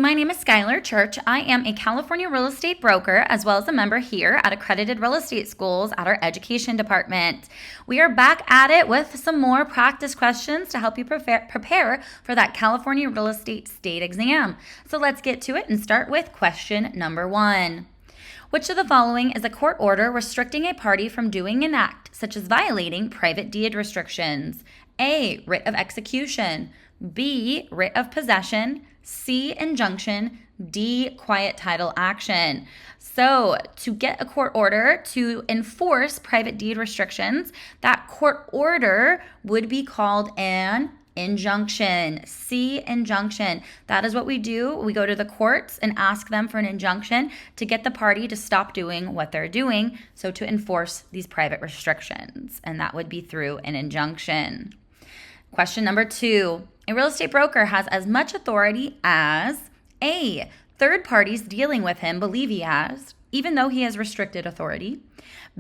my name is Schyler Church. I am a California real estate broker as well as a member here at Accredited Real Estate Schools at our education department. We are back at it with some more practice questions to help you prepare for that California real estate state exam. So let's get to it and start with question number 1. Which of the following is a court order restricting a party from doing an act, such as violating private deed restrictions? A, writ of execution. B, writ of possession. C, injunction. D, quiet title action. So to get a court order to enforce private deed restrictions, that court order would be called an injunction. C, injunction. That is what we do. We go to the courts and ask them for an injunction to get the party to stop doing what they're doing, so to enforce these private restrictions, and that would be through an injunction. Question number 2. A real estate broker has as much authority as A, third parties dealing with him believe he has, even though he has restricted authority.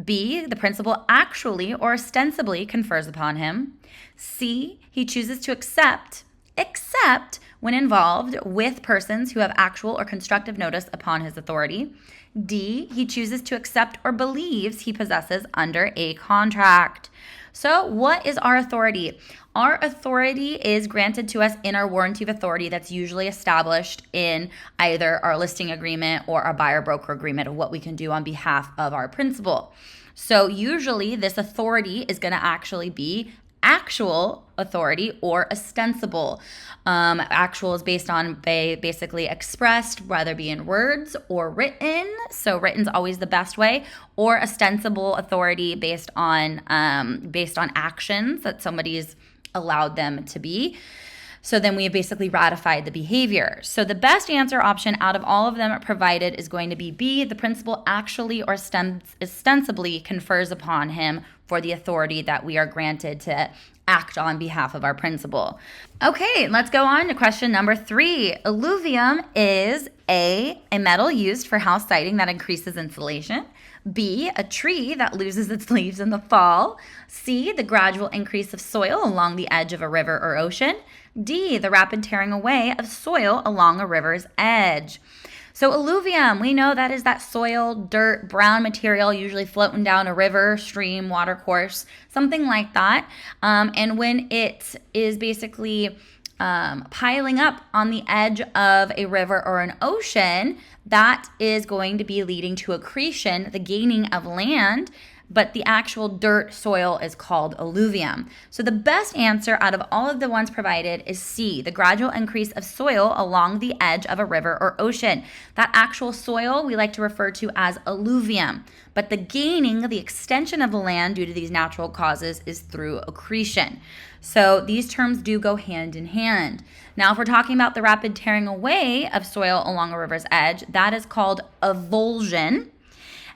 B, the principal actually or ostensibly confers upon him. C, he chooses to accept, except when involved with persons who have actual or constructive notice upon his authority. D, he chooses to accept or believes he possesses under a contract. So what is our authority? Our authority is granted to us in our warranty of authority that's usually established in either our listing agreement or our buyer-broker agreement of what we can do on behalf of our principal. So usually this authority is going to actually be actual authority or ostensible. Actual is based on basically expressed, whether it be in words or written. So written's always the best way. Or ostensible authority based on actions that somebody's allowed them to be. So then we have basically ratified the behavior. So the best answer option out of all of them provided is going to be B, the principal actually or ostensibly confers upon him for the authority that we are granted to act on behalf of our principal. Okay, let's go on to question number 3. Alluvium is A, a metal used for house siding that increases insulation. B, a tree that loses its leaves in the fall. C, the gradual increase of soil along the edge of a river or ocean. D, the rapid tearing away of soil along a river's edge. So alluvium, we know that is that soil, dirt, brown material, usually floating down a river, stream, water course, something like that. And when it is basically piling up on the edge of a river or an ocean, that is going to be leading to accretion, the gaining of land, but the actual dirt soil is called alluvium. So the best answer out of all of the ones provided is C, the gradual increase of soil along the edge of a river or ocean. That actual soil we like to refer to as alluvium, but the gaining, the extension of the land due to these natural causes is through accretion. So these terms do go hand in hand. Now, if we're talking about the rapid tearing away of soil along a river's edge, that is called avulsion.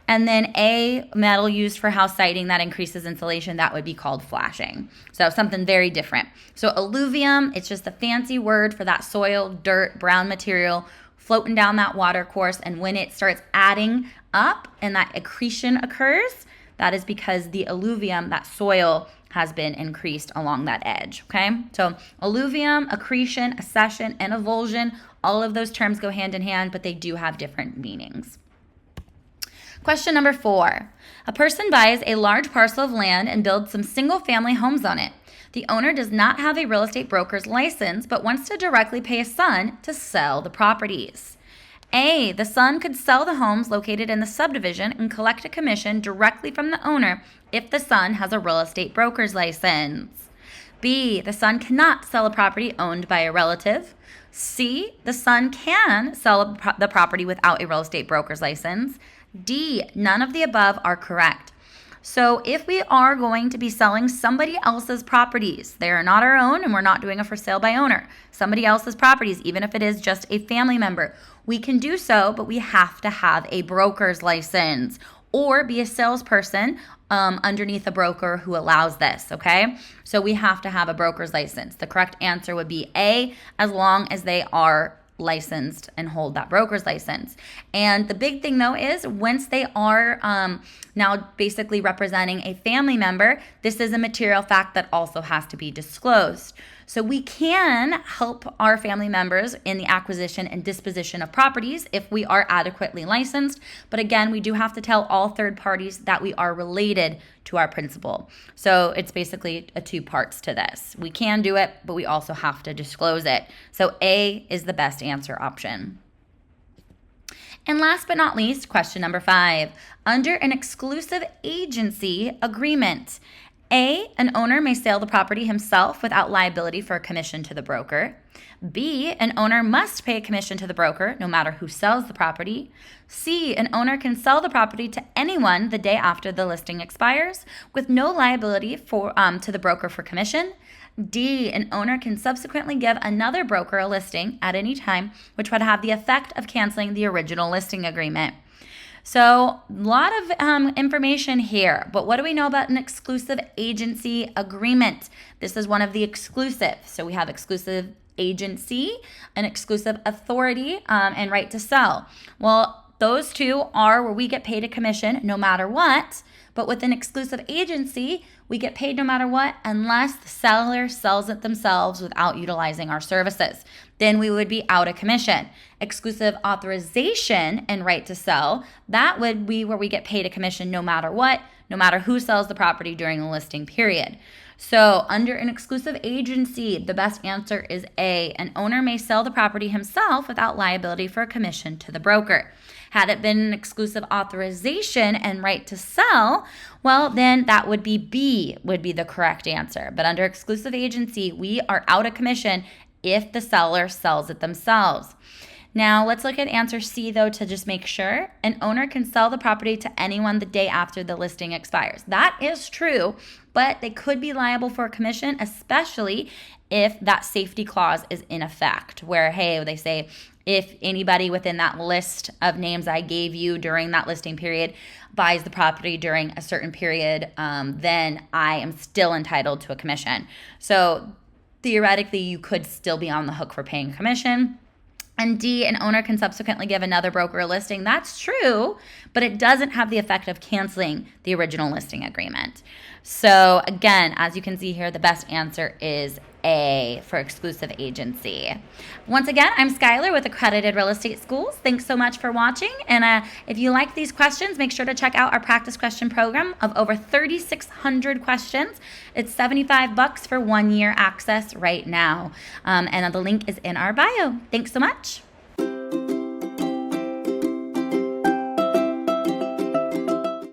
And then A, metal used for house siding that increases insulation, that would be called flashing. So something very different. So alluvium, it's just a fancy word for that soil, dirt, brown material floating down that water course. And when it starts adding up and that accretion occurs, that is because the alluvium, that soil, has been increased along that edge, okay? So alluvium, accretion, accession, and avulsion, all of those terms go hand in hand, but they do have different meanings. Question number 4. A person buys a large parcel of land and builds some single-family homes on it. The owner does not have a real estate broker's license, but wants to directly pay a son to sell the properties. A, the son could sell the homes located in the subdivision and collect a commission directly from the owner if the son has a real estate broker's license. B, the son cannot sell a property owned by a relative. C, the son can sell the property without a real estate broker's license. D, none of the above are correct. So if we are going to be selling somebody else's properties, they are not our own and we're not doing a for sale by owner, somebody else's properties, even if it is just a family member, we can do so, but we have to have a broker's license or be a salesperson underneath a broker who allows this, okay? So we have to have a broker's license. The correct answer would be A, as long as they are licensed and hold that broker's license. And the big thing though is once they are now basically representing a family member, this is a material fact that also has to be disclosed. So we can help our family members in the acquisition and disposition of properties if we are adequately licensed. But again, we do have to tell all third parties that we are related to our principal. So it's basically two parts to this. We can do it, but we also have to disclose it. So A is the best answer option. And last but not least, question number 5. Under an exclusive agency agreement, A, an owner may sell the property himself without liability for a commission to the broker. B, an owner must pay a commission to the broker no matter who sells the property. C, an owner can sell the property to anyone the day after the listing expires with no liability to the broker for commission. D, an owner can subsequently give another broker a listing at any time, which would have the effect of canceling the original listing agreement. So a lot of information here, but what do we know about an exclusive agency agreement? This is one of the exclusive. So we have exclusive agency, an exclusive authority, and right to sell. Well, those two are where we get paid a commission no matter what, but with an exclusive agency, we get paid no matter what unless the seller sells it themselves without utilizing our services. Then we would be out of commission. Exclusive authorization and right to sell, that would be where we get paid a commission no matter what, no matter who sells the property during the listing period. So under an exclusive agency, the best answer is A. An owner may sell the property himself without liability for a commission to the broker. Had it been an exclusive authorization and right to sell, well, then that would be B, would be the correct answer. But under exclusive agency, we are out of commission if the seller sells it themselves. Now, let's look at answer C, though, to just make sure. An owner can sell the property to anyone the day after the listing expires. That is true, but they could be liable for a commission, especially if that safety clause is in effect, where, hey, they say, if anybody within that list of names I gave you during that listing period buys the property during a certain period, then I am still entitled to a commission. So theoretically, you could still be on the hook for paying commission. And D, an owner can subsequently give another broker a listing. That's true, but it doesn't have the effect of canceling the original listing agreement. So again, as you can see here, the best answer is A for exclusive agency. Once again, I'm Schyler with Accredited Real Estate Schools. Thanks so much for watching. And if you like these questions, make sure to check out our practice question program of over 3,600 questions. It's $75 for 1 year access right now. And the link is in our bio. Thanks so much.